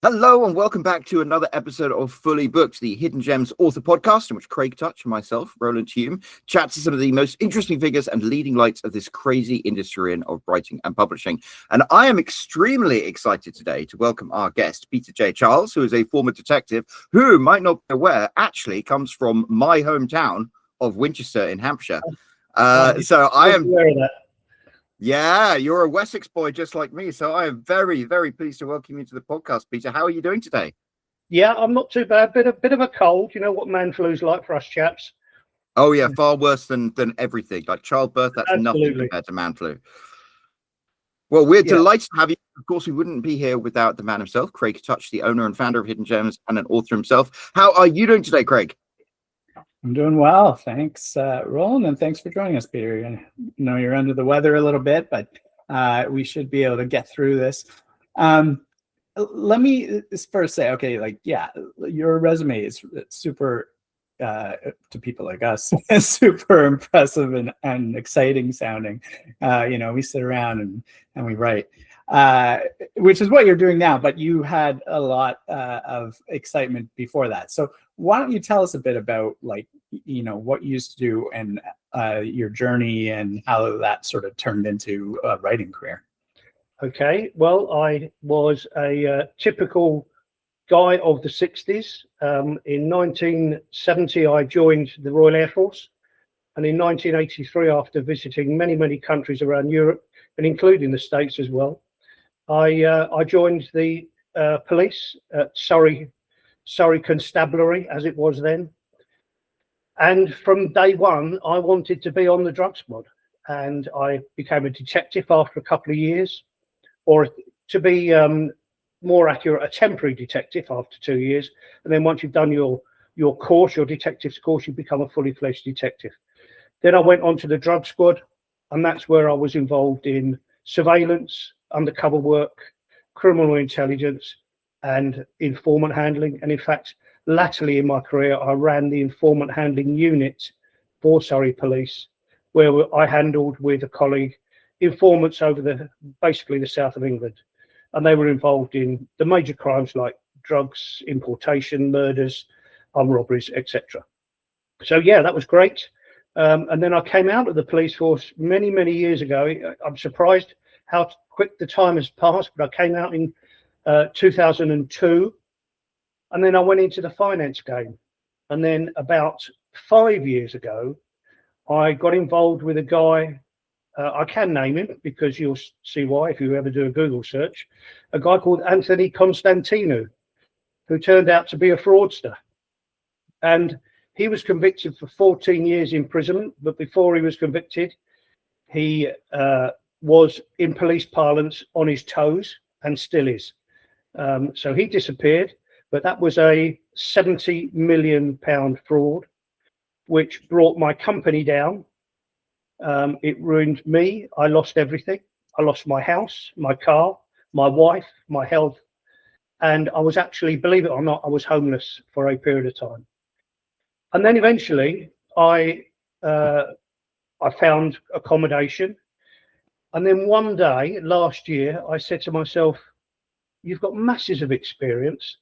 Hello and welcome back to another episode of Fully Booked, the Hidden Gems author podcast in which Craig Touch and myself, Roland Hume, chat to some of the most interesting figures and leading lights of this crazy industry of writing and publishing. And I am extremely excited today to welcome our guest, Peter J. Charles, who is a former detective who, might not be aware, actually comes from my hometown of Winchester in Hampshire. So I am... Yeah, you're a Wessex boy just like me. So I am very, very pleased to welcome you to the podcast, Peter. How are you doing today? Yeah, I'm not too bad. Bit of a cold. You know what man flu's like for us chaps. Oh, yeah, far worse than everything. Like childbirth, that's nothing compared to man flu. Well, we're delighted to have you. Of course, we wouldn't be here without the man himself, Craig Touch, the owner and founder of Hidden Gems and an author himself. How are you doing today, Craig? I'm doing well. Thanks, Roland, and thanks for joining us, Peter. I know you're under the weather a little bit, but we should be able to get through this. Let me first say, okay, your resume is super, to people like us, super impressive and exciting sounding. We sit around and we write, which is what you're doing now, but you had a lot of excitement before that. So why don't you tell us a bit about what you used to do and your journey and how that sort of turned into a writing career? Okay, well, I was a typical guy of the 60s. In 1970, I joined the Royal Air Force. And in 1983, after visiting many, many countries around Europe, and including the States as well, I joined the police at Surrey Constabulary, as it was then. And from day one, I wanted to be on the drug squad. And I became a detective after a couple of years, or to be more accurate, a temporary detective after 2 years. And then once you've done your course, your detective's course, you become a fully fledged detective. Then I went on to the drug squad, and that's where I was involved in surveillance, undercover work, criminal intelligence, and informant handling. And in fact, latterly in my career, I ran the informant handling unit for Surrey Police, where I handled with a colleague informants over basically the south of England. And they were involved in the major crimes like drugs, importation, murders, armed robberies, etc. So yeah, that was great. And then I came out of the police force many, many years ago. I'm surprised how quick the time has passed, but I came out in 2002, and then I went into the finance game. And then about 5 years ago, I got involved with a guy, I can name him because you'll see why if you ever do a Google search, a guy called Anthony Constantinou, who turned out to be a fraudster. And he was convicted for 14 years imprisonment, but before he was convicted, he was, in police parlance, on his toes, and still is. So he disappeared, but that was a £70 million fraud, which brought my company down. It ruined me. I lost everything. I lost my house, my car, my wife, my health. And I was actually, believe it or not, I was homeless for a period of time. And then eventually I found accommodation. And then one day last year, I said to myself, you've got masses of experience.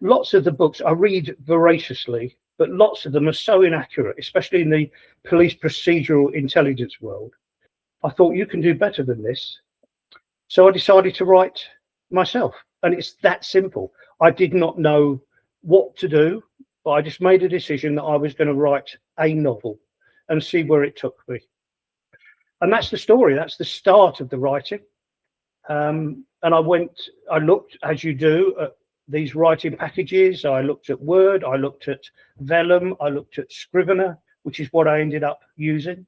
Lots of the books I read voraciously, but lots of them are so inaccurate, especially in the police procedural intelligence world. I thought you can do better than this. So I decided to write myself. And it's that simple. I did not know what to do, but I just made a decision that I was going to write a novel and see where it took me. And that's the story. That's the start of the writing. And I looked, as you do, at these writing packages. I looked at Word, I looked at Vellum, I looked at Scrivener, which is what I ended up using.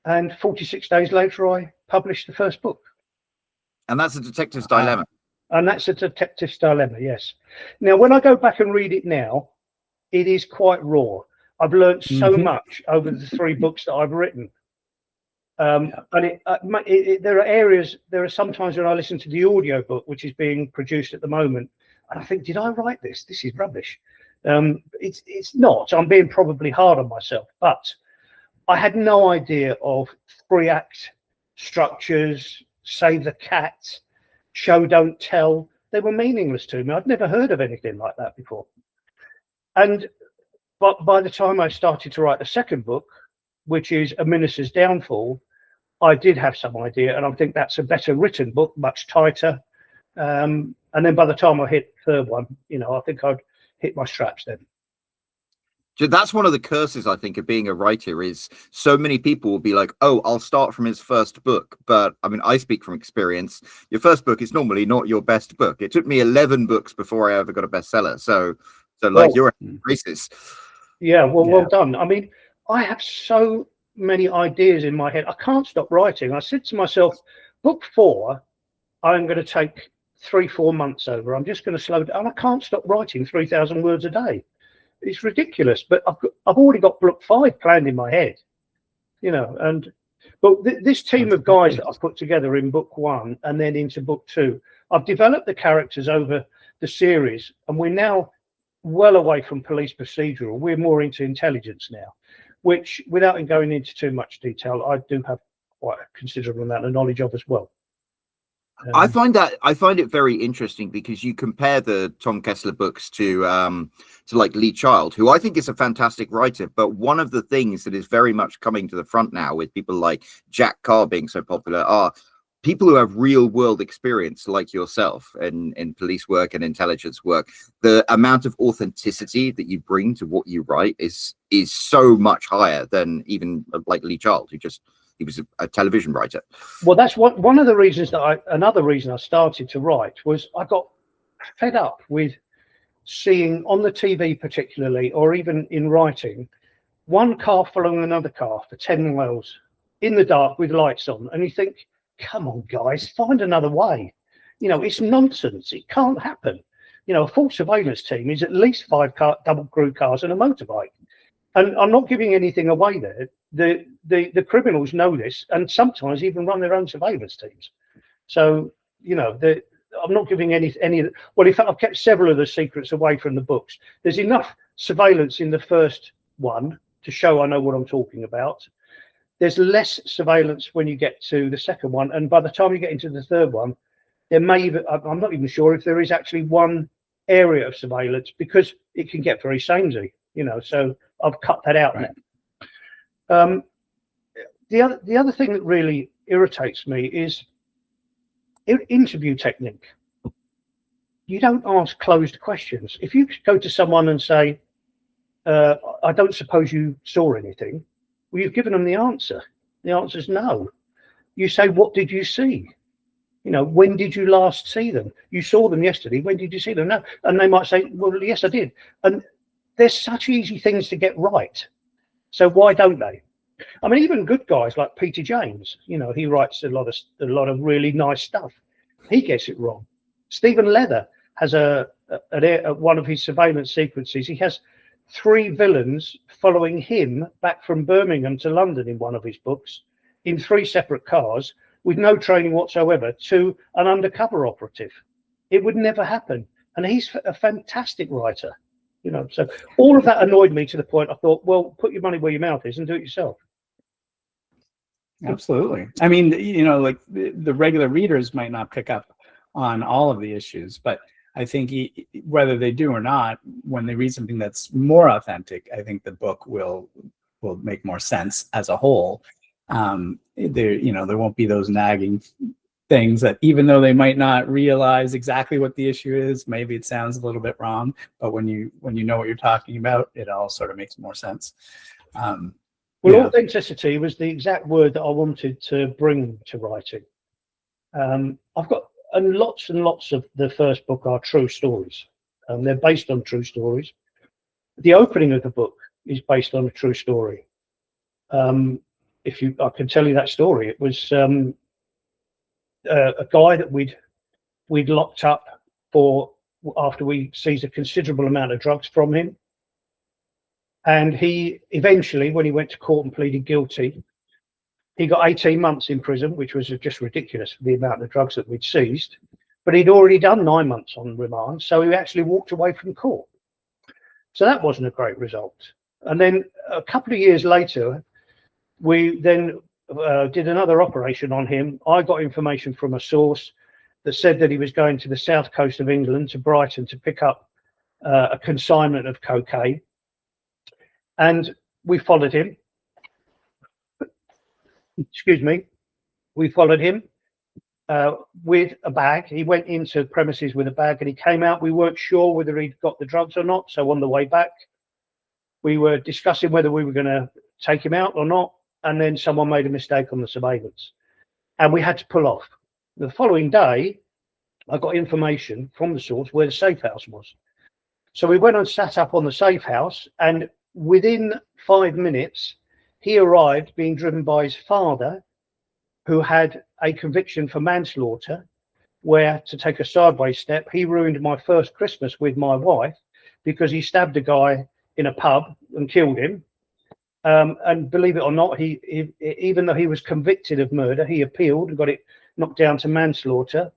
And 46 days later, I published the first book. And that's A Detective's Dilemma. And that's A Detective's Dilemma, yes. Now, when I go back and read it now, it is quite raw. I've learned so much over the 3 books that I've written. And there are areas, there are sometimes when I listen to the audio book, which is being produced at the moment, and I think, did I write this? This is rubbish. It's not. I'm being probably hard on myself, but I had no idea of 3-act structures, save the cat, show, don't tell. they were meaningless to me. I'd never heard of anything like that before. And but by the time I started to write the second book, which is A Minister's Downfall, I did have some idea, and I think that's a better written book, much tighter. And then by the time I hit the third one, I think I'd hit my straps then. So that's one of the curses, I think, of being a writer, is so many people will be like, oh, I'll start from his first book. But I mean, I speak from experience. Your first book is normally not your best book. It took me 11 books before I ever got a bestseller. So like, you're at races. Yeah, well done. I mean, I have so many ideas in my head. I can't stop writing. I said to myself, book 4, I'm going to take 3-4 months over. I'm just going to slow down. I can't stop writing 3,000 words a day. It's ridiculous, but I've already got book 5 planned in my head, but this team of guys that I've put together in book 1 and then into book 2, I've developed the characters over the series, and we're now well away from police procedural. We're more into intelligence now, which, without going into too much detail, I do have quite a considerable amount of knowledge of as well. I find it very interesting because you compare the Tom Kessler books to like Lee Child, who I think is a fantastic writer. But one of the things that is very much coming to the front now with people like Jack Carr being so popular are people who have real world experience like yourself in police work and intelligence work. The amount of authenticity that you bring to what you write is so much higher than even like Lee Child, he was a television writer. Well, that's one of the reasons another reason I started to write was I got fed up with seeing on the TV particularly, or even in writing, one car following another car for 10 miles in the dark with lights on. And you think, come on, guys, find another way. It's nonsense. It can't happen. A full surveillance team is at least 5 double crew cars and a motorbike. And I'm not giving anything away there. The criminals know this, and sometimes even run their own surveillance teams. So, I'm not giving any. Well, in fact, I've kept several of the secrets away from the books. There's enough surveillance in the first one to show I know what I'm talking about. There's less surveillance when you get to the second one, and by the time you get into the third one, there may even, I'm not even sure if there is actually one area of surveillance, because it can get very samey, so I've cut that out. Right. The other thing that really irritates me is interview technique. You don't ask closed questions. If you go to someone and say, I don't suppose you saw anything, well, you've given them the answer. The answer is no. You say, what did you see? When did you last see them? You saw them yesterday. When did you see them? No. And they might say, well, yes, I did. And there's such easy things to get right. So why don't they? I mean, even good guys like Peter James, he writes a lot of really nice stuff. He gets it wrong. Stephen Leather has one of his surveillance sequences. He has 3 villains following him back from Birmingham to London in one of his books in 3 separate cars with no training whatsoever to an undercover operative. It would never happen. And he's a fantastic writer. So all of that annoyed me to the point I thought, well, put your money where your mouth is and do it yourself. Absolutely. I mean, like the regular readers might not pick up on all of the issues, but I think whether they do or not, when they read something that's more authentic, I think the book will make more sense as a whole. There won't be those nagging things that, even though they might not realize exactly what the issue is, maybe it sounds a little bit wrong, but when you know what you're talking about, it all sort of makes more sense. Authenticity was the exact word that I wanted to bring to writing. I've got lots and lots of the first book are true stories. They're based on true stories. The opening of the book is based on a true story. I can tell you that story. It was a guy that we'd locked up after we seized a considerable amount of drugs from him. And he eventually, when he went to court and pleaded guilty, he got 18 months in prison, which was just ridiculous for the amount of drugs that we'd seized. But he'd already done 9 months on remand, so he actually walked away from court. So that wasn't a great result. And then a couple of years later, we then did another operation on him. I got information from a source that said that he was going to the south coast of England, to Brighton, to pick up a consignment of cocaine. And we followed him. Excuse me. We followed him with a bag. He went into the premises with a bag and he came out. We weren't sure whether he'd got the drugs or not. So on the way back, we were discussing whether we were going to take him out or not. And then someone made a mistake on the surveillance and we had to pull off. The following day, I got information from the source where the safe house was. So we went and sat up on the safe house, and within 5 minutes, he arrived being driven by his father, who had a conviction for manslaughter, where, to take a sideways step, he ruined my first Christmas with my wife because he stabbed a guy in a pub and killed him. And believe it or not, he even though he was convicted of murder, he appealed and got it knocked down to manslaughter.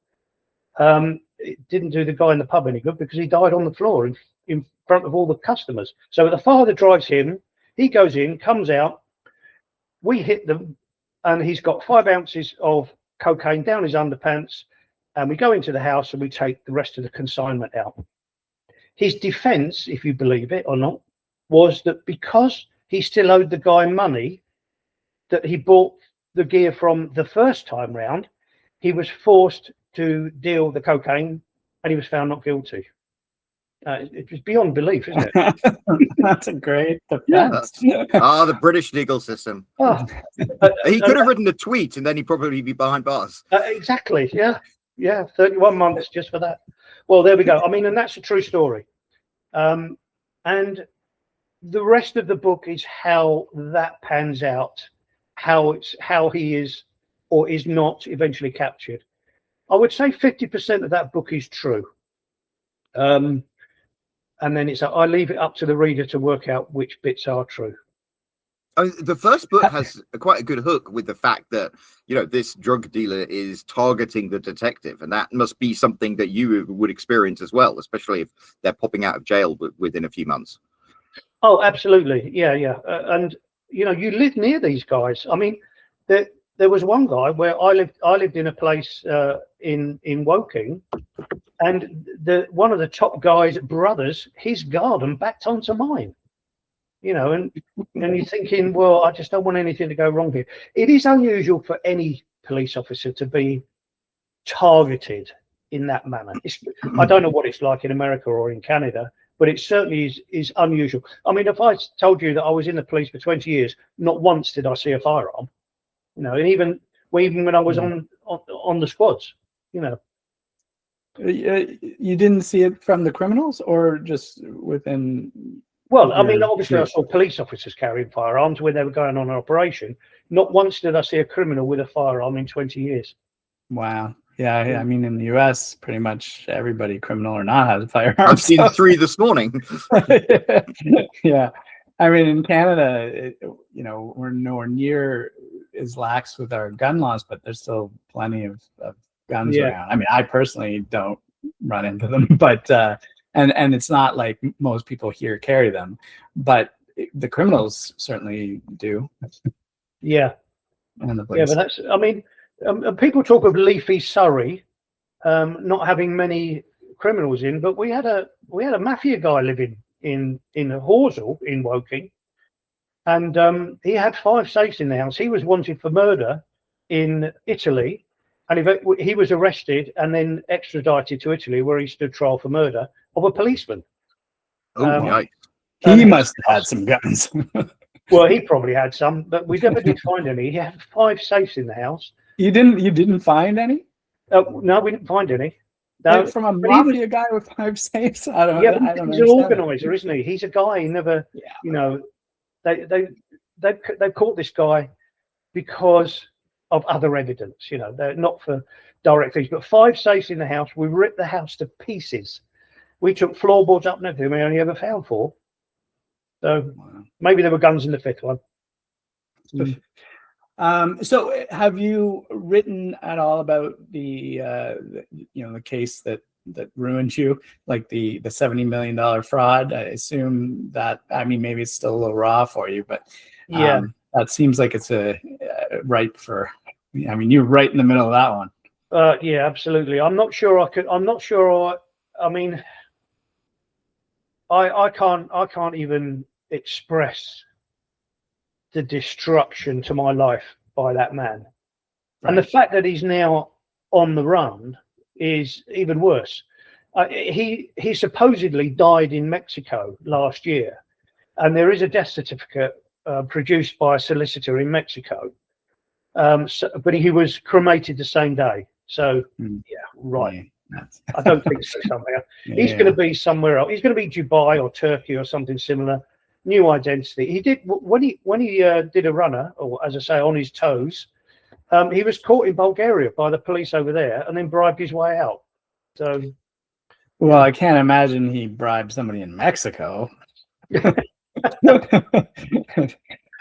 It didn't do the guy in the pub any good because he died on the floor in front of all the customers. So the father drives him, he goes in, comes out, we hit them, and he's got 5 ounces of cocaine down his underpants, and we go into the house and we take the rest of the consignment out. His defense, if you believe it or not, was that because he still owed the guy money that he bought the gear from the first time round, he was forced to deal the cocaine, and he was found not guilty. It was beyond belief, isn't it? That's a great defense. The British legal system. He could have written a tweet and then he'd probably be behind bars. Exactly. Yeah. 31 months just for that. Well, there we go. I mean, and that's a true story. And the rest of the book is how that pans out, how he is or is not eventually captured. I would say 50% of that book is true. And then I leave it up to the reader to work out which bits are true. The first book has quite a good hook with the fact that, this drug dealer is targeting the detective, and that must be something that you would experience as well, especially if they're popping out of jail within a few months. Oh, absolutely. Yeah. And, you live near these guys. I mean, there was one guy where I lived in a place in Woking, and one of the top guy's brothers, his garden backed onto mine. And you're thinking, well, I just don't want anything to go wrong here. It is unusual for any police officer to be targeted in that manner. I don't know what it's like in America or in Canada, but it certainly is unusual. I mean, if I told you that I was in the police for 20 years, not once did I see a firearm. And even when I was on the squads, You didn't see it from the criminals, or just within? Well, I mean, obviously I saw police officers carrying firearms when they were going on an operation. Not once did I see a criminal with a firearm in 20 years. Wow. Yeah. I mean, in the US, pretty much everybody, criminal or not, has a firearm. I've seen 3 this morning. Yeah. I mean, in Canada, we're nowhere near as lax with our gun laws, but there's still plenty of guns around. I mean, I personally don't run into them, but and it's not like most people here carry them, but the criminals certainly do. Yeah. And but that's, I mean, people talk of leafy Surrey not having many criminals in, but we had a mafia guy living in Horsell in Woking, and he had 5 safes in the house. He was wanted for murder in Italy, and he was arrested and then extradited to Italy, where he stood trial for murder of a policeman. Nice. He must have had some guns. Well, he probably had some, but we never did find any. He had 5 safes in the house. You didn't find any? No, we didn't find any. No, from a mafia guy with 5 safes. I don't. He's an organizer, isn't he? He's a guy. He never. Yeah. They caught this guy because of other evidence. They're not for direct things, but 5 safes in the house. We ripped the house to pieces. We took floorboards up and everything. We only ever found 4. So maybe there were guns in the 5th one. So have you written at all about the case that ruined you, like the $70 million fraud? I assume that, I mean, maybe it's still a little raw for you, but that seems like it's ripe for. I mean, you're right in the middle of that one. Yeah, absolutely. I'm not sure I could. I'm not sure. I mean, I can't even express the destruction to my life by that man. Right. And the fact that he's now on the run is even worse. He supposedly died in Mexico last year, and there is a death certificate produced by a solicitor in Mexico. But he was cremated the same day. So yeah, right. Yeah, I don't think so. Somewhere he's going to be somewhere else. He's going to be Dubai or Turkey or something similar. New identity. He did when he did a runner, or as I say, on his toes. He was caught in Bulgaria by the police over there, and then bribed his way out. So, well, I can't imagine he bribed somebody in Mexico.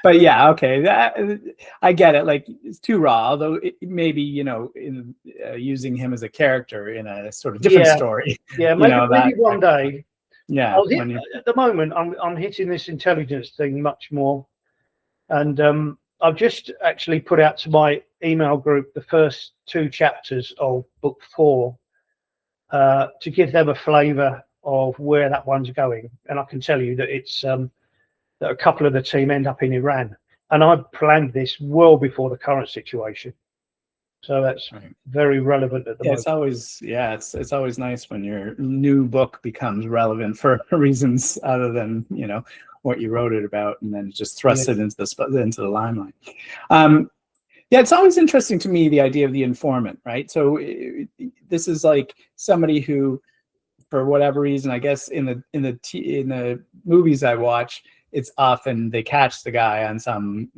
But yeah, okay, I get it. Like, it's too raw. Although maybe in using him as a character in a sort of different story. Yeah, maybe one day. Yeah. At the moment, I'm hitting this intelligence thing much more, and I've just actually put out to my email group the first 2 chapters of book 4 to give them a flavour of where that one's going. And I can tell you that it's that a couple of the team end up in Iran, and I planned this well before the current situation. So that's very relevant at the moment. It's always nice when your new book becomes relevant for reasons other than what you wrote it about, and then just thrust it into the limelight. It's always interesting to me, the idea of the informant, right? So this is like somebody who, for whatever reason, I guess in the movies I watch, it's often they catch the guy on some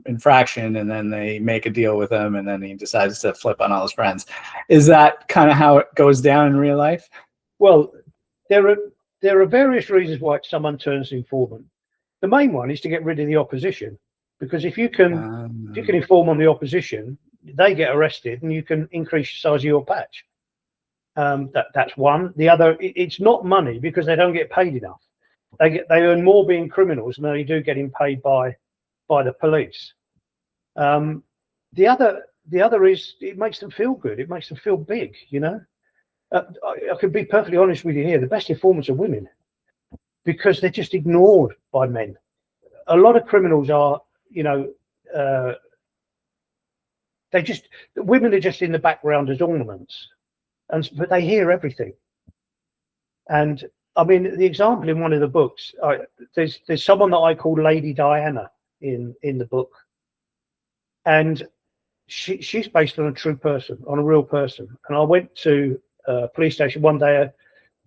infraction, and then they make a deal with him, and then he decides to flip on all his friends. Is that kind of how it goes down in real life? Well, there are various reasons why someone turns informant. The main one is to get rid of the opposition, because if you can inform on the opposition, they get arrested, and you can increase the size of your patch. That's one. The other, it's not money, because they don't get paid enough. They earn more being criminals than they do getting paid by the police. The other is it makes them feel good. It makes them feel big. I could be perfectly honest with you here. The best informants are women, because they're just ignored by men. A lot of criminals are, women are just in the background as ornaments, but they hear everything. And I mean, the example in one of the books, there's someone that I call Lady Diana in the book, and she's based on a true person, on a real person. And I went to a police station one day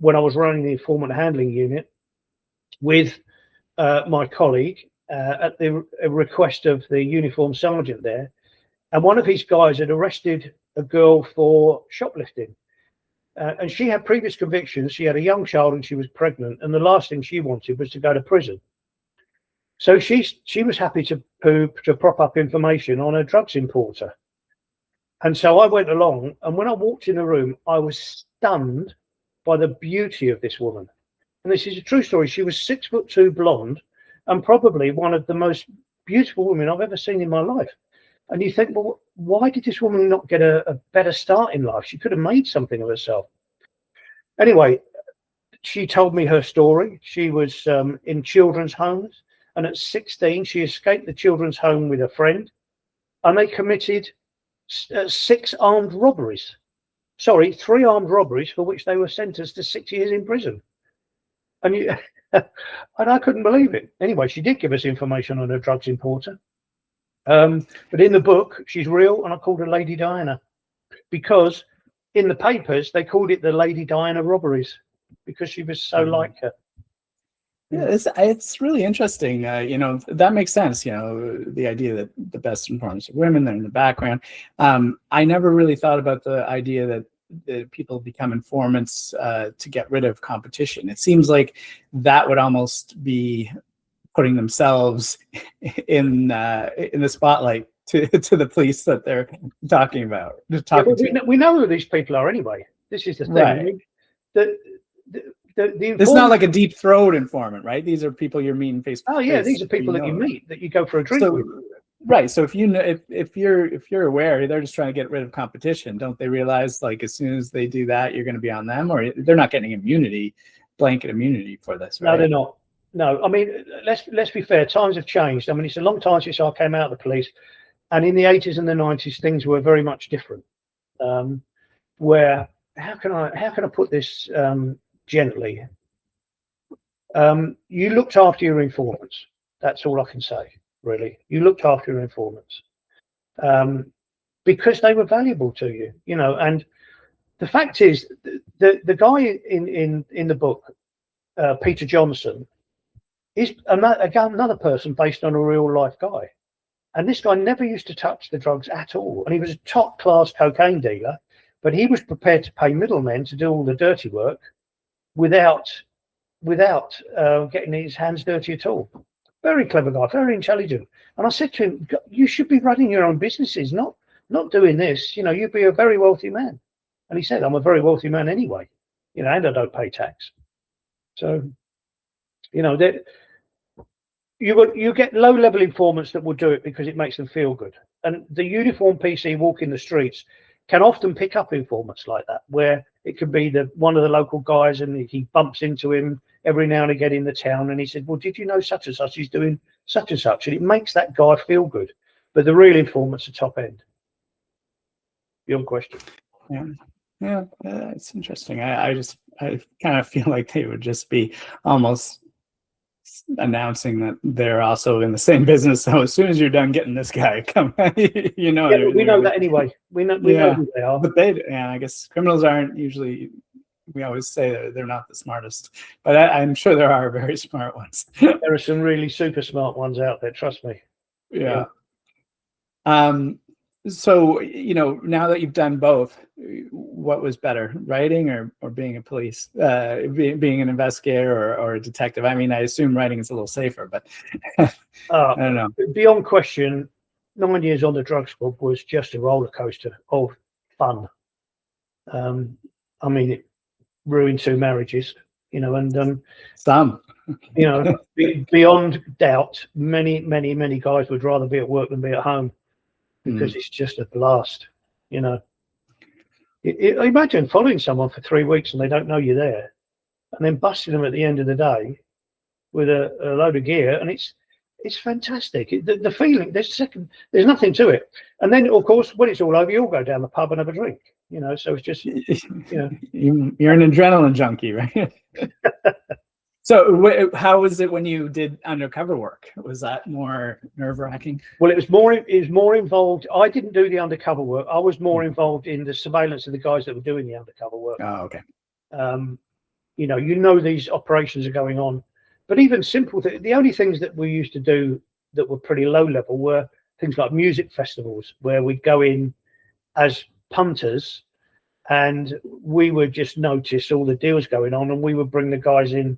when I was running the informant handling unit with my colleague at the request of the uniformed sergeant there, and one of his guys had arrested a girl for shoplifting. And she had previous convictions. She had a young child and she was pregnant, and the last thing she wanted was to go to prison. So she was happy to prop up information on a drugs importer. And so I went along, and when I walked in the room, I was stunned by the beauty of this woman. And this is a true story. She was 6'2", blonde, and probably one of the most beautiful women I've ever seen in my life. And you think, well, why did this woman not get a better start in life? She could have made something of herself. Anyway, she told me her story. She was in children's homes, and at 16, she escaped the children's home with a friend, and they committed 3 armed robberies for which they were sentenced to 6 years in prison. And and I couldn't believe it. Anyway, she did give us information on a drugs importer. But in the book, she's real, and I called her Lady Diana, because in the papers they called it the Lady Diana robberies, because she was so like her. Yeah, it's really interesting. That makes sense. The idea that the best informants are women, they're in the background. I never really thought about the idea that people become informants to get rid of competition. It seems like that would almost be putting themselves in the spotlight to the police that they're talking about. We know who these people are anyway. This is the thing. Right. I mean, the it's not like a deep throat informant, right? These are people you're meeting face to face. Oh yeah, these are people that you meet, that you go for a drink with. Right. So if you know, if you're aware, they're just trying to get rid of competition. Don't they realize, like, as soon as they do that, you're going to be on them, or they're not getting immunity, blanket immunity for this, right? No, they're not. No, I mean, let's be fair. Times have changed. I mean, it's a long time since I came out of the police, and in the 80s and the 90s, things were very much different. Where how can I put this gently? You looked after your informants. That's all I can say. Really, you looked after your informants because they were valuable to you, you know. And the fact is, the guy in the book, Peter Johnson, is another person based on a real life guy. And this guy never used to touch the drugs at all, and he was a top class cocaine dealer, but he was prepared to pay middlemen to do all the dirty work without getting his hands dirty at all. Very clever guy, very intelligent. And I said to him, you should be running your own businesses, not doing this. You know, you'd be a very wealthy man. And he said, I'm a very wealthy man anyway, you know, and I don't pay tax. So, you know, you get low-level informants that will do it because it makes them feel good. And the uniformed PC walking the streets can often pick up informants like that, where it could be one of the local guys and he bumps into him every now and again in the town, and he said, well, did you know such and such is doing such and such? And it makes that guy feel good. But the real informants are top end. Your question. Yeah, it's interesting. I kind of feel like they would just be almost announcing that they're also in the same business. So as soon as you're done getting this guy, come, you know. Yeah, we know that anyway. We know who they are. But I guess criminals aren't usually. We always say that they're not the smartest, but I'm sure there are very smart ones. There are some really super smart ones out there. Trust me. Yeah. So, you know, now that you've done both, what was better, writing or being a police, being an investigator or a detective? I mean, I assume writing is a little safer, but I don't know. Beyond question, 9 years on the drugs book was just a roller coaster of fun. I mean, it ruined 2 marriages, you know, and some, you know, beyond doubt, many guys would rather be at work than be at home. Because it's just a blast, you know. Imagine following someone for 3 weeks and they don't know you're there, and then busting them at the end of the day with a load of gear, and it's fantastic. The feeling, there's nothing to it. And then, of course, when it's all over, you all go down the pub and have a drink, you know. So it's just, you know, you're an adrenaline junkie, right? So how was it when you did undercover work? Was that more nerve-wracking? Well, it was more involved. I didn't do the undercover work. I was more involved in the surveillance of the guys that were doing the undercover work. Oh, okay. You know, these operations are going on, but even simple the only things that we used to do that were pretty low level were things like music festivals, where we'd go in as punters and we would just notice all the deals going on, and we would bring the guys in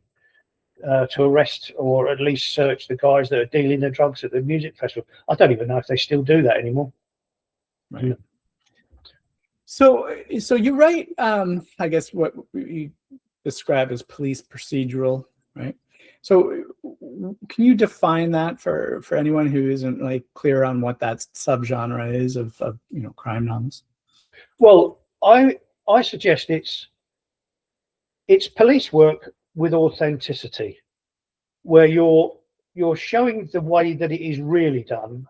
to arrest or at least search the guys that are dealing the drugs at the music festival. I don't even know if they still do that anymore. Right. Yeah. So you write, I guess what you describe as police procedural, right? So can you define that for anyone who isn't like clear on what that subgenre is of you know, crime novels? Well, I suggest it's police work with authenticity, where you're showing the way that it is really done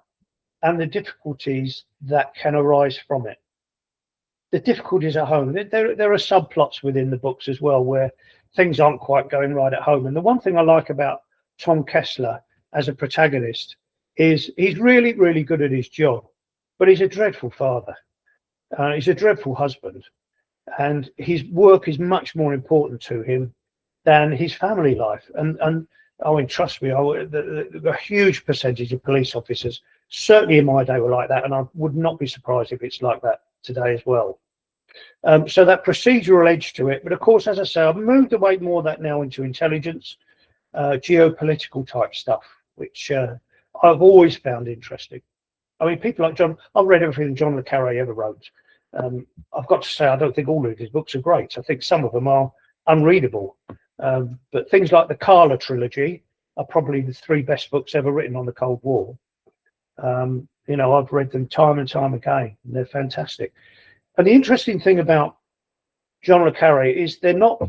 and the difficulties that can arise from it. The difficulties at home, there are subplots within the books as well where things aren't quite going right at home. And the one thing I like about Tom Kessler as a protagonist is he's really, really good at his job, but he's a dreadful father. He's a dreadful husband, and his work is much more important to him than his family life. And I mean, trust me, a huge percentage of police officers, certainly in my day, were like that, and I would not be surprised if it's like that today as well. So that procedural edge to it, but of course, as I say, I've moved away more of that now into intelligence, geopolitical type stuff, which I've always found interesting. I mean, people like John, I've read everything John le Carré ever wrote. I've got to say, I don't think all of his books are great. I think some of them are unreadable. But things like the Carla trilogy are probably the 3 best books ever written on the Cold War. You know, I've read them time and time again. And they're fantastic. And the interesting thing about John le Carré is they're not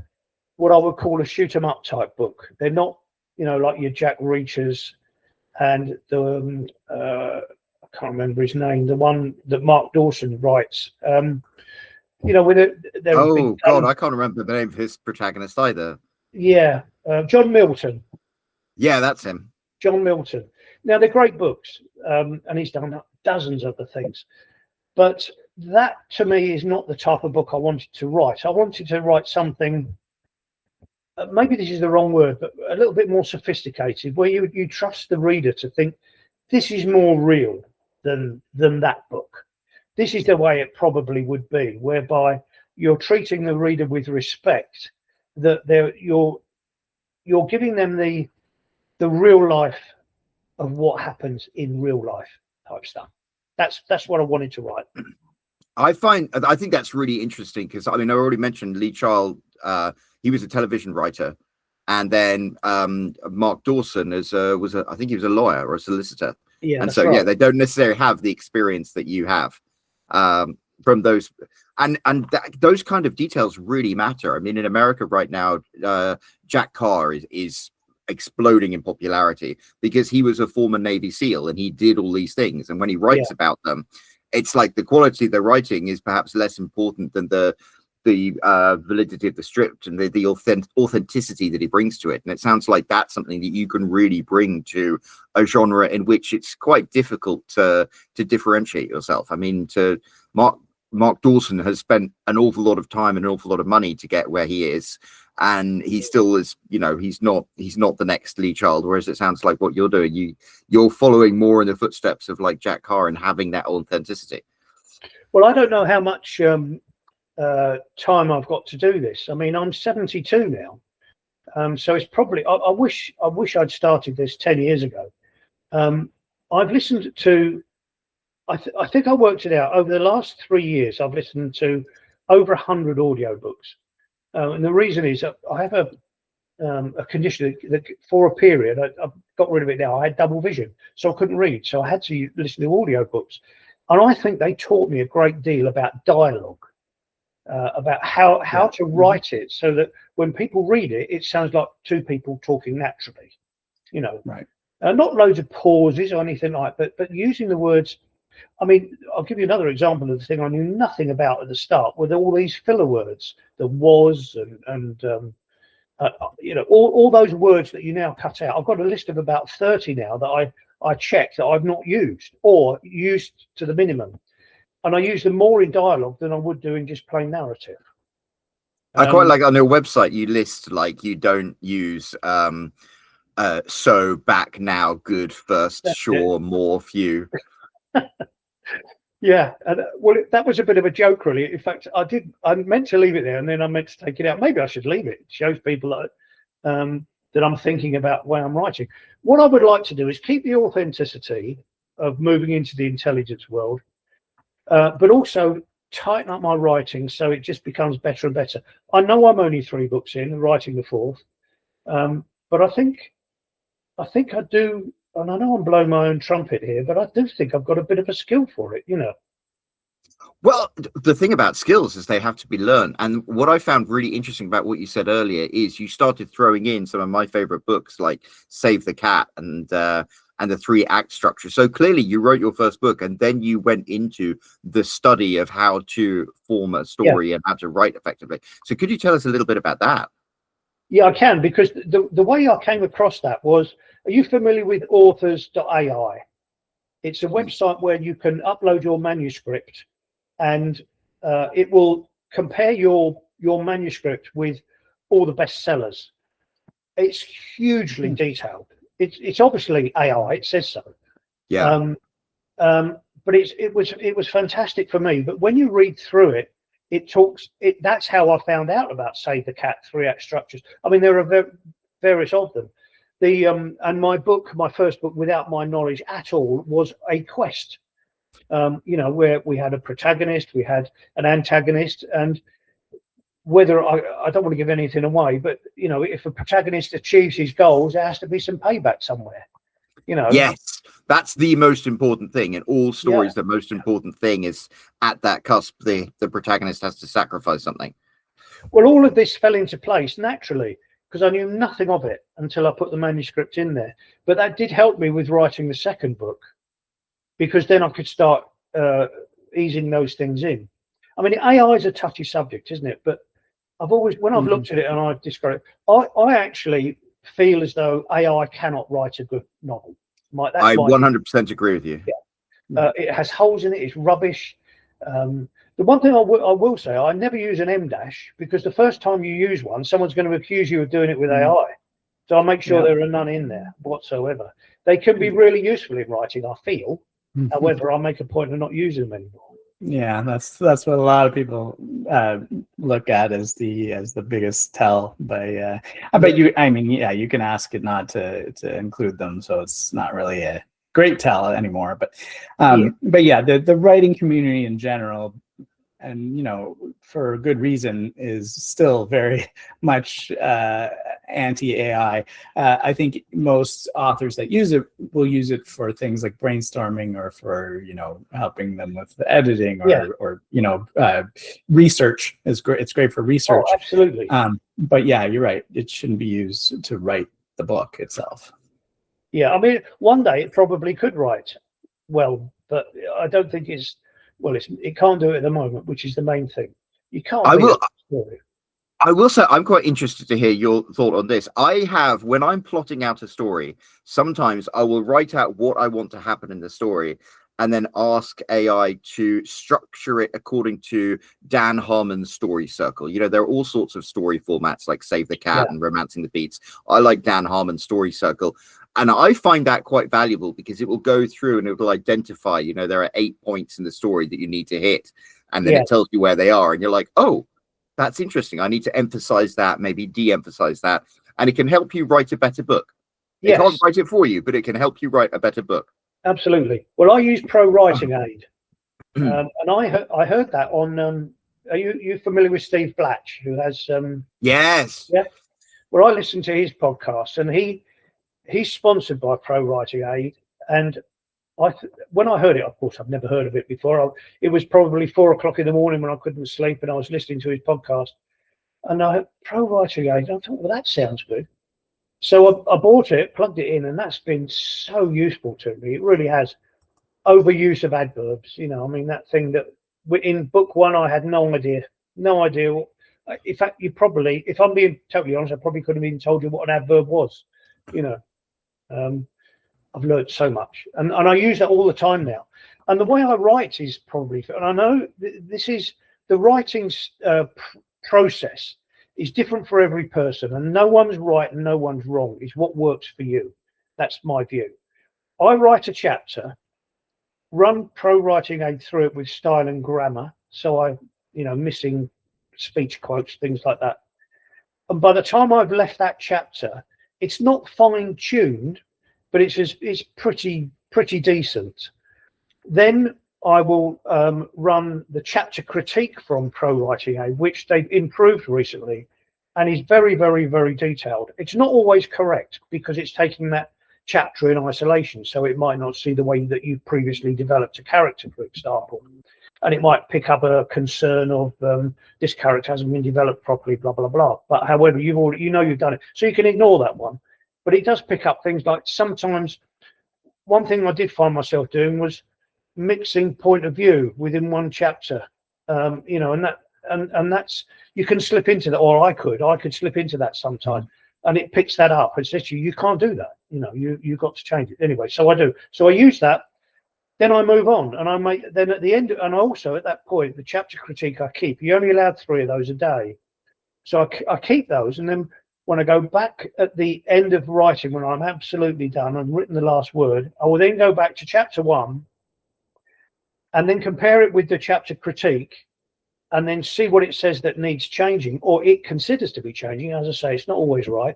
what I would call a shoot 'em up type book. They're not, you know, like your Jack Reachers and the I can't remember his name, the one that Mark Dawson writes. You know, with it. Oh God, I can't remember the name of his protagonist either. Yeah, John Milton. Yeah, that's him. John Milton. Now they're great books, and he's done dozens of the things. But that to me is not the type of book I wanted to write. I wanted to write something. Maybe this is the wrong word, but a little bit more sophisticated, where you trust the reader to think this is more real than that book. This is the way it probably would be, whereby you're treating the reader with respect. That you're giving them the real life of what happens in real life type stuff. That's what I wanted to write. I think that's really interesting because I mean I already mentioned Lee Child. He was a television writer, and then Mark Dawson I think he was a lawyer or a solicitor. Yeah, and so right. Yeah, they don't necessarily have the experience that you have from those, and those kind of details really matter. I mean, in America right now, Jack Carr is exploding in popularity because he was a former Navy SEAL and he did all these things. And when he writes about them, it's like the quality of the writing is perhaps less important than the validity of the script and the authenticity that he brings to it. And it sounds like that's something that you can really bring to a genre in which it's quite difficult to differentiate yourself. I mean, Mark Dawson has spent an awful lot of time and an awful lot of money to get where he is, and he still is, you know, he's not the next Lee Child, whereas it sounds like what you're doing, you're following more in the footsteps of like Jack Carr and having that authenticity. Well, I don't know how much time I've got to do this. I mean, I'm 72 now, so it's probably I wish I'd started this 10 years ago. I've listened to I think I worked it out over the last 3 years. I've listened to over 100 audiobooks, and the reason is I have a condition that for a period I've got rid of it now. I had double vision, so I couldn't read, so I had to listen to audiobooks, and I think they taught me a great deal about dialogue. About how to write it so that when people read it, it sounds like two people talking naturally, you know. Right. Not loads of pauses or anything like that, but using the words. I mean, I'll give you another example of the thing I knew nothing about at the start, with all these filler words, the was and you know, all those words that you now cut out. I've got a list of about 30 now that I check that I've not used or used to the minimum. And I use them more in dialogue than I would do in just plain narrative. I quite like on your website, you list like you don't use so, back, now, good, first, sure, more, few. Yeah, and well, that was a bit of a joke, really. In fact, I meant to leave it there, and then I meant to take it out. Maybe I should leave it. It shows people that I'm thinking about when I'm writing. What I would like to do is keep the authenticity of moving into the intelligence world, but also tighten up my writing so it just becomes better and better. I know I'm only 3 books in, writing the 4th, but I think I do, and I know I'm blowing my own trumpet here, but I do think I've got a bit of a skill for it, you know. Well, the thing about skills is they have to be learned. And what I found really interesting about what you said earlier is you started throwing in some of my favorite books like Save the Cat and the 3-act structure. So clearly you wrote your first book and then you went into the study of how to form a story and how to write effectively. So could you tell us a little bit about that? Yeah, I can, because the way I came across that was, are you familiar with authors.ai? It's a website where you can upload your manuscript and it will compare your manuscript with all the bestsellers. It's hugely detailed. It's obviously AI. It says so. Yeah. But it was fantastic for me. But when you read through it, that's how I found out about Save the Cat 3-act structures. I mean, there are various of them. And my first book, without my knowledge at all, was a quest. You know, where we had a protagonist, we had an antagonist, and whether I don't want to give anything away, but you know, if a protagonist achieves his goals, there has to be some payback somewhere. You know. Yes, that's the most important thing in all stories. The most important thing is at that cusp, the protagonist has to sacrifice something. Well, all of this fell into place naturally because I knew nothing of it until I put the manuscript in there. But that did help me with writing the second book, because then I could start easing those things in. I mean, AI is a touchy subject, isn't it? But I've always, when I've looked at it and I've described it, I actually feel as though AI cannot write a good novel. I 100% agree with you. Yeah. It has holes in it. It's rubbish. The one thing I will say, I never use an M dash, because the first time you use one, someone's going to accuse you of doing it with AI. So I make sure there are none in there whatsoever. They can be really useful in writing, I feel. However, I make a point of not using them anymore. Yeah, that's what a lot of people look at as the biggest tell. But I bet you, I mean, yeah, you can ask it not to include them, so it's not really a great tell anymore. But yeah, the writing community in general, and for good reason, is still very much anti-AI. I think most authors that use it will use it for things like brainstorming, or for helping them with the editing, or research is great. It's great for research. Oh, absolutely. But yeah, you're right. It shouldn't be used to write the book itself. Yeah, I mean, one day it probably could write well, but I don't think it's. Well, it can't do it at the moment, which is the main thing. You can't. I will say I'm quite interested to hear your thought on this. When I'm plotting out a story, sometimes I will write out what I want to happen in the story and then ask AI to structure it according to Dan Harmon's story circle. There are all sorts of story formats like Save the Cat and Romancing the Beats. I like Dan Harmon's story circle. And I find that quite valuable, because it will go through and it will identify, there are 8 points in the story that you need to hit. And then it tells you where they are. And you're like, oh, that's interesting. I need to emphasize that, maybe de-emphasize that. And it can help you write a better book. It can't write it for you, but it can help you write a better book. Absolutely. Well, I use Pro Writing Aid. And I heard that on, are you familiar with Steve Blatch, who has... Yes. Yeah. Well, I listened to his podcast, and he's sponsored by Pro Writing Aid. And when I heard it, of course, I've never heard of it before. It was probably 4 o'clock in the morning when I couldn't sleep, and I was listening to his podcast. And I heard Pro Writing Aid. I thought, well, that sounds good. So I bought it, plugged it in, and that's been so useful to me. It really has. Overuse of adverbs, I mean, that thing that in book 1, I had no idea. In fact, if I'm being totally honest, I probably couldn't have even told you what an adverb was. I've learned so much, and I use that all the time now. And the way I write is probably, and I know this is the writing process is different for every person, and no one's right and no one's wrong. It's what works for you. That's my view. I write a chapter, run Pro Writing Aid through it with style and grammar, so missing speech quotes, things like that. And by the time I've left that chapter, it's not fine-tuned, but it's pretty decent. Then I will run the chapter critique from Pro Writing Aid, which they've improved recently, and is very, very, very detailed. It's not always correct, because it's taking that chapter in isolation, so it might not see the way that you previously developed a character, for example, and it might pick up a concern of this character hasn't been developed properly, blah blah blah. But however, you've done it, so you can ignore that one. But it does pick up things like, sometimes one thing I did find myself doing was mixing point of view within one chapter, and that's, you can slip into that, or I could slip into that sometimes, and it picks that up. It says you can't do that. You've got to change it anyway. So I do. So I use that. Then I move on, and I make, then at the end, and also at that point, the chapter critique I keep. You're only allowed 3 of those a day, so I keep those, and then when I go back at the end of writing, when I'm absolutely done and written the last word, I will then go back to chapter 1 and then compare it with the chapter critique, and then see what it says that needs changing, or it considers to be changing. As I say, it's not always right.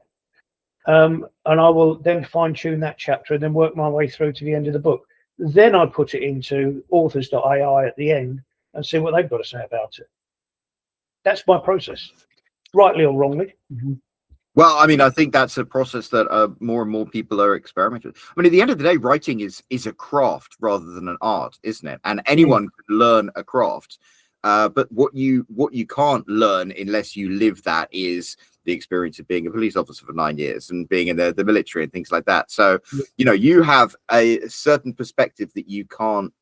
And I will then fine-tune that chapter and then work my way through to the end of the book. Then I put it into authors.ai at the end and see what they've got to say about it. That's my process, rightly or wrongly. Well, I mean, I think that's a process that more and more people are experimenting with. I mean, at the end of the day, writing is a craft rather than an art, isn't it? And anyone can learn a craft. But what you can't learn unless you live that is the experience of being a police officer for 9 years and being in the military and things like that. So, you know, you have a certain perspective that you can't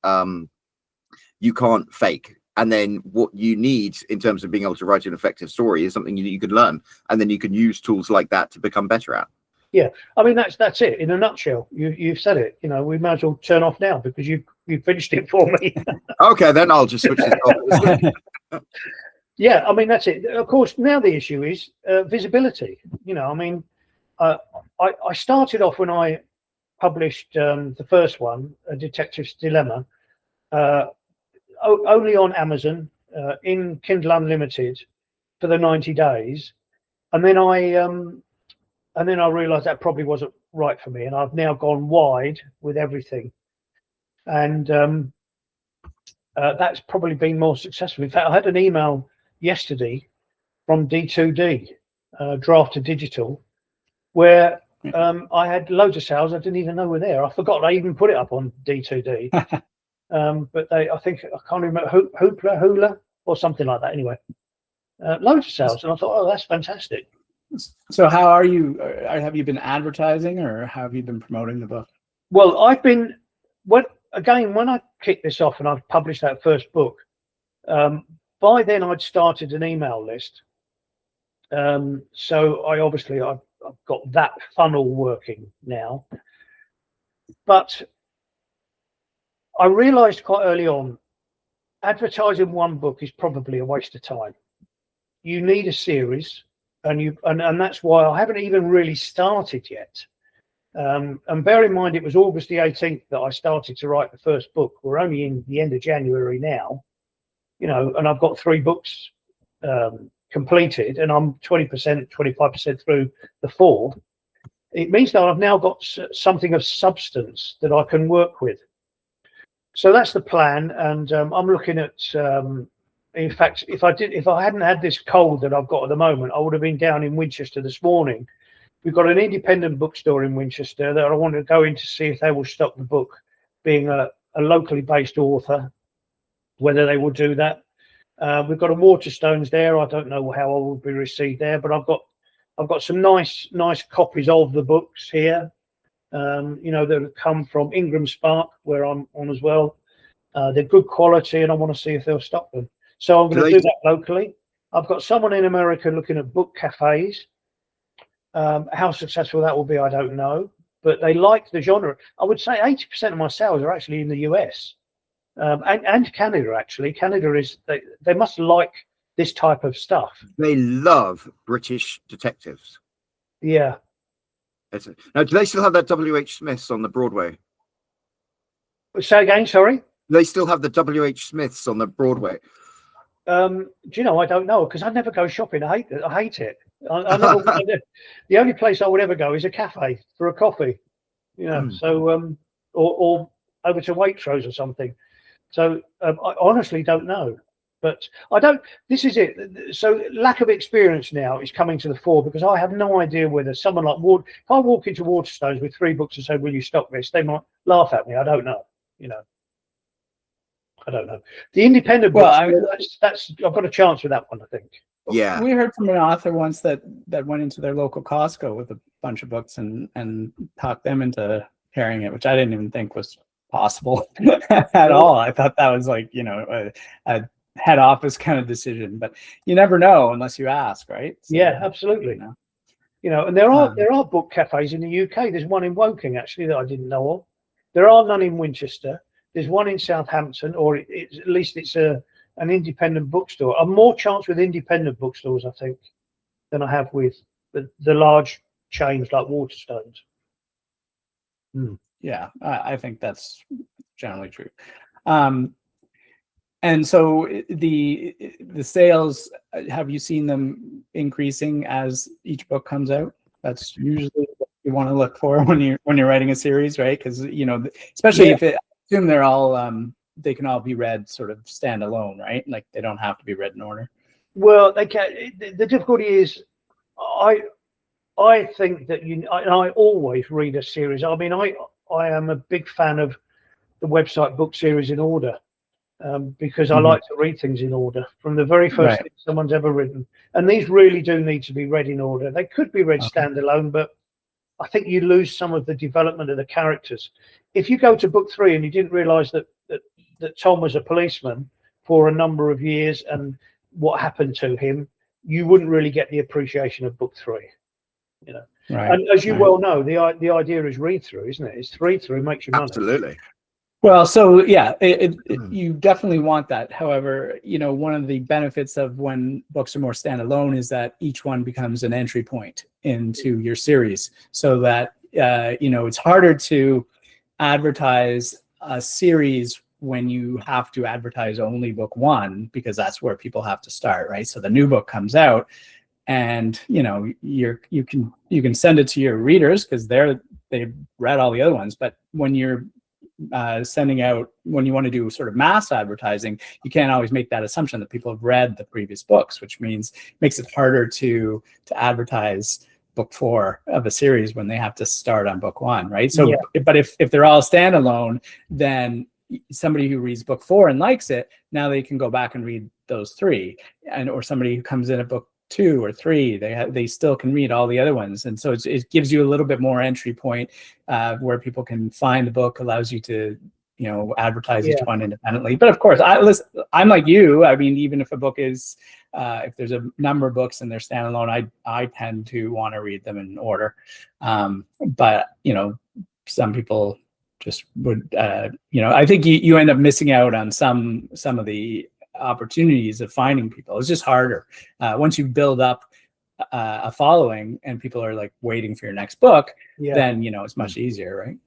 fake. And then what you need in terms of being able to write an effective story is something you can learn, and then you can use tools like that to become better at. Yeah, I mean that's it in a nutshell. You've said it. You know, we might as well turn off now because you finished it for me. Okay, then I'll just switch this off. Yeah, I mean that's it. Of course, now the issue is visibility. You know, I mean, I started off when I published the first one, A Detective's Dilemma, only on Amazon in Kindle Unlimited for the 90 days, and then I realised that probably wasn't right for me, and I've now gone wide with everything, and that's probably been more successful. In fact, I had an email yesterday from D2D, Draft to Digital, where I had loads of sales I didn't even know were there. I forgot I even put it up on D2D. But I think I can't remember Hula or something like that. Anyway, loads of sales, and I thought, oh, that's fantastic. So, how are you? Have you been advertising, or how have you been promoting the book? Well, I've been when I kicked this off and I've published that first book. By then, I'd started an email list, so I've got that funnel working now, but I realized quite early on, advertising one book is probably a waste of time. You need a series, and that's why I haven't even really started yet. And bear in mind, it was August the 18th that I started to write the first book. We're only in the end of January now, you know, and I've got 3 books completed, and I'm 20%, 25% through the 4. It means that I've now got something of substance that I can work with. So that's the plan, and I'm looking at. In fact, if I hadn't had this cold that I've got at the moment, I would have been down in Winchester this morning. We've got an independent bookstore in Winchester that I want to go in to see if they will stock the book, being a locally based author, whether they will do that. We've got a Waterstones there. I don't know how I will be received there, but I've got some nice copies of the books here. You know, that have come from Ingram Spark, where I'm on as well. They're good quality, and I want to see if they'll stock them. So I'm going to do that locally. I've got someone in America looking at book cafes. How successful that will be, I don't know, but they like the genre. I would say 80% of my sales are actually in the US and Canada. Actually, Canada is they must like this type of stuff. They love British detectives. Yeah. Now, do they still have that W.H. Smiths on the Broadway? Say again, sorry? Do they still have the W.H. Smiths on the Broadway? Do you know? I don't know, because I never go shopping. I hate it. I never, the only place I would ever go is a cafe for a coffee, you know. So or over to Waitrose or something. So I honestly don't know. But I don't. This is it. So lack of experience now is coming to the fore, because I have no idea whether someone like if I walk into Waterstones with 3 books and say, "Will you stock this?" they might laugh at me. I don't know. You know. I don't know. The independent books. That's I've got a chance with that one, I think. Yeah. We heard from an author once that went into their local Costco with a bunch of books and talked them into carrying it, which I didn't even think was possible at all. I thought that was like, you know, a head office kind of decision, but you never know unless you ask, right? So, yeah, absolutely. You know, and there are book cafes in the UK. There's one in Woking actually that I didn't know of. There are none in Winchester. There's one in Southampton, or at least it's an independent bookstore. I've more chance with independent bookstores, I think, than I have with the large chains like Waterstones. Yeah, I think that's generally true. And so the sales, have you seen them increasing as each book comes out? That's usually what you want to look for when you're writing a series, right? Because, you know, especially if I assume they're all they can all be read sort of standalone, right? Like they don't have to be read in order. Well, they can. The difficulty is, I think that I always read a series. I mean, I am a big fan of the website book series in order, because I like to read things in order from the very first thing someone's ever written. And these really do need to be read in order. They could be read standalone, but I think you lose some of the development of the characters. If you go to book 3 and you didn't realize that Tom was a policeman for a number of years and what happened to him, you wouldn't really get the appreciation of book 3. You know, and as you well know, the idea is read through, isn't it? It's read through makes you money. Absolutely. Well, so yeah, you definitely want that. However, you know, one of the benefits of when books are more standalone is that each one becomes an entry point into your series, so that you know, it's harder to advertise a series when you have to advertise only book 1, because that's where people have to start, right? So the new book comes out, and you know, you can send it to your readers because they've read all the other ones. But when you're sending out, when you want to do sort of mass advertising, you can't always make that assumption that people have read the previous books, which makes it harder to advertise book 4 of a series when they have to start on book 1, right? So, but if they're all standalone, then somebody who reads book 4 and likes it, now they can go back and read those 3, or somebody who comes in at book 2 or 3, they still can read all the other ones. And so it gives you a little bit more entry point where people can find the book, allows you to, you know, advertise each one independently. But of course, I'm like you. I mean, even if a book is, if there's a number of books and they're standalone, I tend to want to read them in order. But, you know, some people just would, you know, I think you end up missing out on some of the opportunities of finding people. It's just harder once you build up a following and people are like waiting for your next book. Then, you know, it's much easier, right?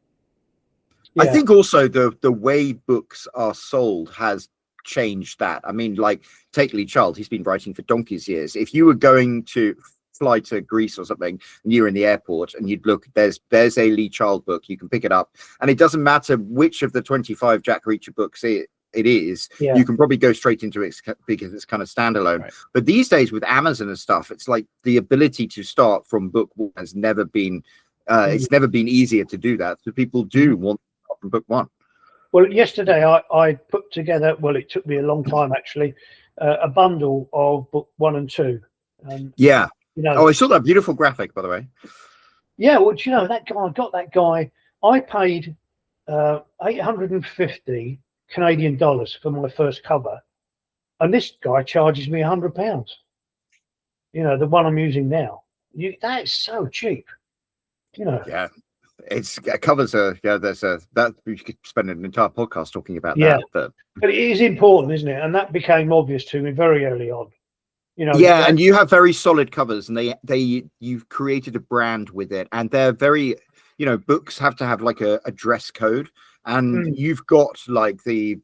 I think also the way books are sold has changed that. I mean, like, take Lee Child, he's been writing for donkey's years. If you were going to fly to Greece or something and you're in the airport and you'd look, there's a Lee Child book, you can pick it up, and it doesn't matter which of the 25 Jack Reacher books it is, you can probably go straight into it because it's kind of standalone. But these days with Amazon and stuff, it's like the ability to start from book 1 has never been it's never been easier to do that, so people do want to start from book 1. Well, yesterday I put together, well, it took me a long time actually, a bundle of book 1 and 2. You know, I saw that beautiful graphic, by the way. Yeah, well, you know, that guy, I paid 850 Canadian dollars for my first cover, and this guy charges me £100. You know, the one I'm using now. That is so cheap. You know. Yeah, it's covers that we could spend an entire podcast talking about that. But it is important, isn't it? And that became obvious to me very early on. You know. Yeah, and you have very solid covers, and you've created a brand with it, and they're very, you know, books have to have like a dress code. And you've got like the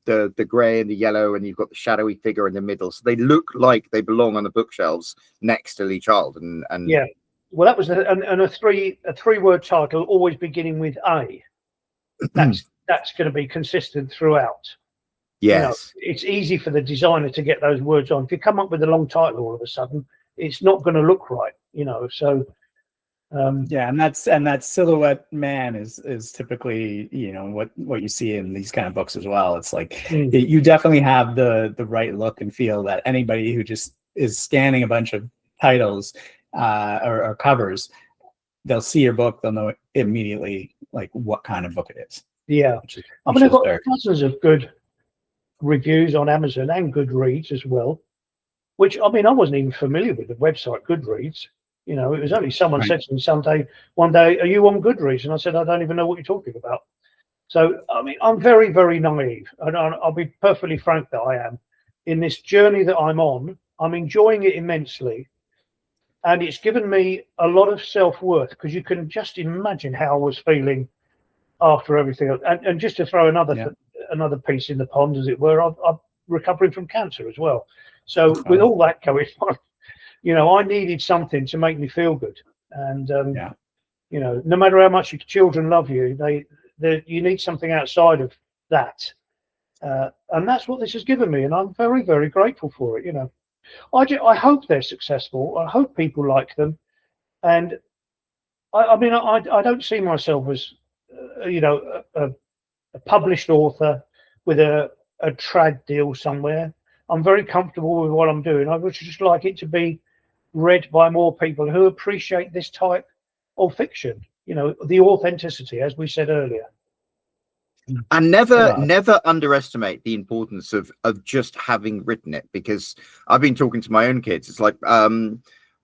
gray and the yellow, and you've got the shadowy figure in the middle, so they look like they belong on the bookshelves next to Lee Child. And yeah, well, that was a three-word title, always beginning with A. That's going to be consistent throughout. Yes, you know, it's easy for the designer to get those words on. If you come up with a long title all of a sudden, it's not going to look right. You know, so. Yeah, and that silhouette man is typically, you know, what you see in these kind of books as well. It's like you definitely have the right look and feel that anybody who just is scanning a bunch of titles or covers, they'll see your book, they'll know immediately like what kind of book it is. Yeah, I mean, I've got dozens of good reviews on Amazon and Goodreads as well, which, I mean, I wasn't even familiar with the website Goodreads. You know, it was only someone said to me one day, "Are you on Goodreads?" And I said, "I don't even know what you're talking about." So, I mean, I'm very, very naive. And I'll be perfectly frank that I am. In this journey that I'm on, I'm enjoying it immensely. And it's given me a lot of self-worth, because you can just imagine how I was feeling after everything. And just to throw another piece in the pond, as it were, I'm recovering from cancer as well. So with all that going on, you know, I needed something to make me feel good. And, you know, no matter how much your children love you, you need something outside of that. And that's what this has given me. And I'm very, very grateful for it. You know, I hope they're successful. I hope people like them. And I mean, I don't see myself as, a published author with a trad deal somewhere. I'm very comfortable with what I'm doing. I would just like it to be read by more people who appreciate this type of fiction. The authenticity, as we said earlier. And never underestimate the importance of just having written it, because I've been talking to my own kids. It's like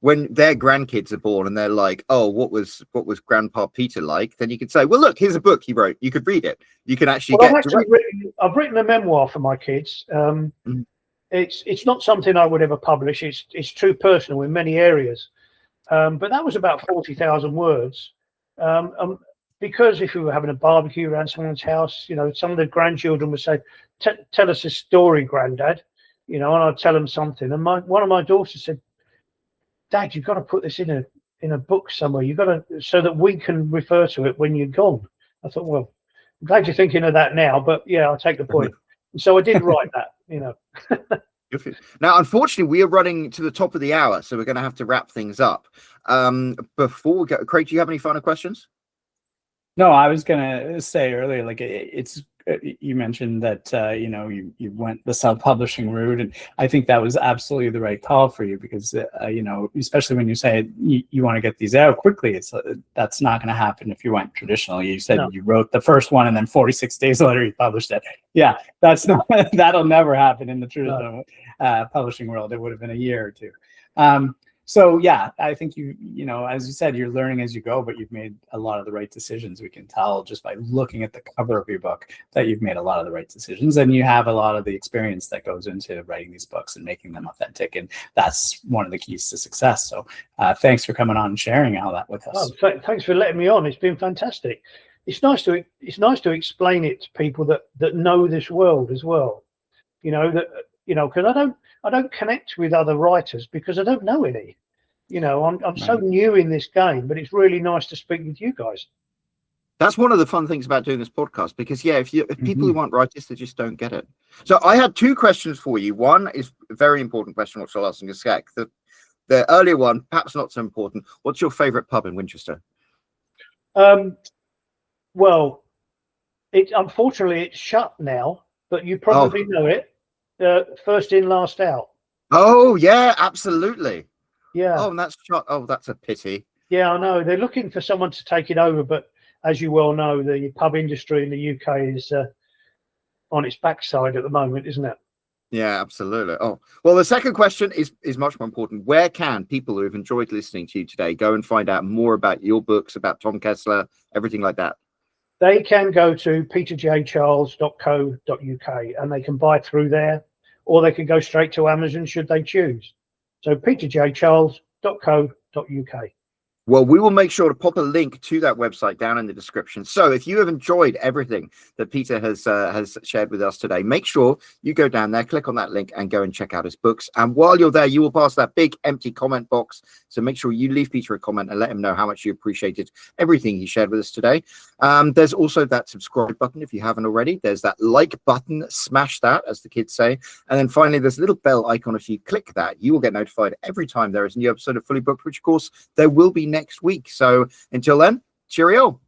when their grandkids are born and they're like, oh, what was Grandpa Peter like? Then you can say, well, look, here's a book he wrote. You could read it. You can actually I've written a memoir for my kids. It's not something I would ever publish. It's too personal in many areas. But that was about 40,000 words. Because if we were having a barbecue around someone's house, some of the grandchildren would say, tell us a story, Granddad, and I'd tell them something. And one of my daughters said, Dad, you've got to put this in a book somewhere. You've got to, so that we can refer to it when you're gone. I thought, well, I'm glad you're thinking of that now, but yeah, I'll take the point. And so I did write that, Now, unfortunately, we are running to the top of the hour, so we're going to have to wrap things up. Before we go, Craig, do you have any final questions? No, I was gonna say earlier, like it's you mentioned that you went the self-publishing route, and I think that was absolutely the right call for you, because especially when you say you want to get these out quickly, that's not going to happen if you went traditional. You said you wrote the first one and then 46 days later you published it. Yeah, that's not that'll never happen in the traditional publishing world. It would have been a year or two. So yeah, I think as you said, you're learning as you go, but you've made a lot of the right decisions. We can tell just by looking at the cover of your book that you've made a lot of the right decisions, and you have a lot of the experience that goes into writing these books and making them authentic. And that's one of the keys to success. So thanks for coming on and sharing all that with us. Oh, thanks for letting me on. It's been fantastic. It's nice to explain it to people that know this world as well. Because I don't connect with other writers because I don't know any. I'm so new in this game, but it's really nice to speak with you guys. That's one of the fun things about doing this podcast, because if people who want writers, they just don't get it. So I had two questions for you. One is a very important question, which I'll ask in a sec. The earlier one, perhaps not so important. What's your favorite pub in Winchester? Well, unfortunately it's shut now, but you probably know it. First in, last out. Oh yeah, absolutely. Yeah. Oh, and that's shut. Oh, that's a pity. Yeah, I know. They're looking for someone to take it over, but as you well know, the pub industry in the UK is on its backside at the moment, isn't it? Yeah, absolutely. Oh, well, the second question is much more important. Where can people who have enjoyed listening to you today go and find out more about your books, about Tom Kessler, everything like that? They can go to peterjcharles.co.uk and they can buy through there, or they can go straight to Amazon should they choose. So peterjcharles.co.uk. Well, we will make sure to pop a link to that website down in the description. So if you have enjoyed everything that Peter has shared with us today, make sure you go down there, click on that link and go and check out his books. And while you're there, you will pass that big empty comment box. So make sure you leave Peter a comment and let him know how much you appreciated everything he shared with us today. There's also that subscribe button if you haven't already. There's that like button, smash that, as the kids say. And then finally, there's a little bell icon. If you click that, you will get notified every time there is a new episode of Fully Booked, which of course there will be next week. So until then, cheerio.